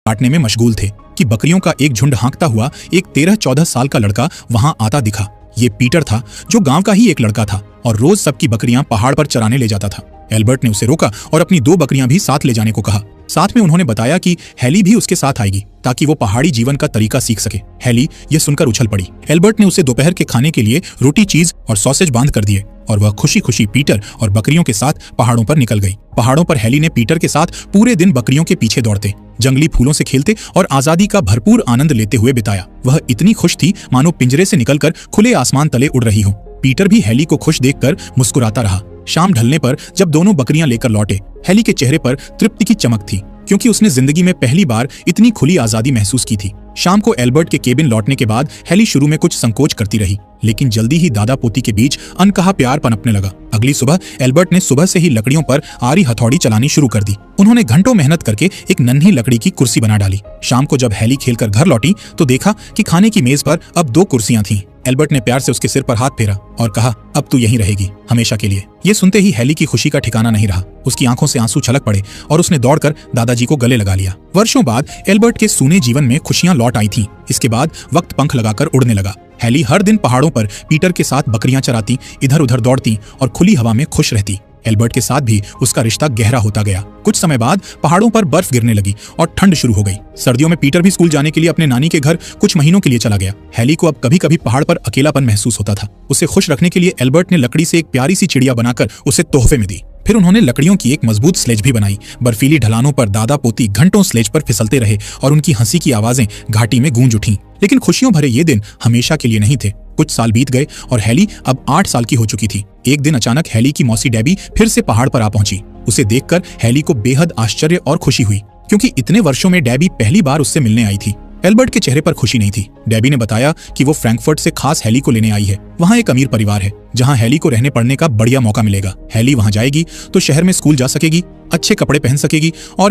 काटने में मशगूल थे कि बकरियों का एक झुंड हाँकता हुआ एक 13-14 साल का लड़का वहां आता दिखा। ये पीटर था, जो गांव का ही एक लड़का था और रोज सबकी बकरियां पहाड़ पर चराने ले जाता था। एल्बर्ट ने उसे रोका और अपनी 2 बकरियां भी साथ ले जाने को कहा। साथ में उन्होंने बताया कि हेली भी उसके साथ आएगी ताकि वो पहाड़ी जीवन का तरीका सीख सके। हेली ये सुनकर उछल पड़ी। एल्बर्ट ने उसे दोपहर के खाने के लिए रोटी, चीज और सॉसेज बांध कर दिए और वह खुशी खुशी पीटर और बकरियों के साथ पहाड़ों पर निकल गई। पहाड़ों पर हेली ने पीटर के साथ पूरे दिन बकरियों के पीछे दौड़ते, जंगली फूलों से खेलते और आजादी का भरपूर आनंद लेते हुए बिताया। वह इतनी खुश थी मानो पिंजरे से निकलकर खुले आसमान तले उड़ रही हो। पीटर भी हेली को खुश देखकर मुस्कुराता रहा। शाम ढलने पर जब दोनों बकरियां लेकर लौटे, हेली के चेहरे पर तृप्ति की चमक थी, क्योंकि उसने जिंदगी में पहली बार इतनी खुली आजादी महसूस की थी। शाम को एल्बर्ट के केबिन लौटने के बाद हेली शुरू में कुछ संकोच करती रही, लेकिन जल्दी ही दादा पोती के बीच अनकहा प्यार पनपने लगा। अगली सुबह एल्बर्ट ने सुबह से ही लकड़ियों पर आरी हथौड़ी चलानी शुरू कर दी। उन्होंने घंटों मेहनत करके एक नन्ही लकड़ी की कुर्सी बना डाली। शाम को जब हेली खेलकर घर लौटी तो देखा कि खाने की मेज पर अब 2 कुर्सियां थीं। एल्बर्ट ने प्यार से उसके सिर पर हाथ फेरा और कहा, अब तू यहीं रहेगी हमेशा के लिए। ये सुनते ही हेली की खुशी का ठिकाना नहीं रहा। उसकी आंखों से आंसू छलक पड़े और उसने दौड़कर दादाजी को गले लगा लिया। वर्षों बाद एल्बर्ट के सूने जीवन में खुशियां लौट आई थीं। इसके बाद वक्त पंख लगाकर उड़ने लगा। हेली हर दिन पहाड़ों पर पीटर के साथ बकरियां चराती, इधर उधर दौड़ती और खुली हवा में खुश रहती। एल्बर्ट के साथ भी उसका रिश्ता गहरा होता गया। कुछ समय बाद पहाड़ों पर बर्फ गिरने लगी और ठंड शुरू हो गई। सर्दियों में पीटर भी स्कूल जाने के लिए अपने नानी के घर कुछ महीनों के लिए चला गया। हेली को अब कभी कभी पहाड़ पर अकेलापन महसूस होता था। उसे खुश रखने के लिए एल्बर्ट ने लकड़ी से एक प्यारी सी चिड़िया बनाकर उसे तोहफे में दी। फिर उन्होंने लकड़ियों की एक मजबूत स्लेज भी बनाई। बर्फीली ढलानों पर दादा पोती घंटों स्लेज पर फिसलते रहे और उनकी हंसी की आवाजें घाटी में गूंज उठीं। लेकिन खुशियों भरे ये दिन हमेशा के लिए नहीं थे। कुछ साल बीत गए और हेली अब 8 साल की हो चुकी थी। एक दिन अचानक हेली की मौसी डेबी फिर से पहाड़ पर आ पहुंची। उसे देखकर हेली को बेहद आश्चर्य और खुशी हुई, क्योंकि इतने वर्षों में डेबी पहली बार उससे मिलने आई थी। एल्बर्ट के चेहरे पर खुशी नहीं थी। डेबी ने बताया कि वो फ्रैंकफर्ट से खास हेली को लेने आई है। वहाँ एक अमीर परिवार है जहाँ हेली को रहने पढ़ने का बढ़िया मौका मिलेगा। हेली वहाँ जाएगी तो शहर में स्कूल जा सकेगी, अच्छे कपड़े पहन सकेगी और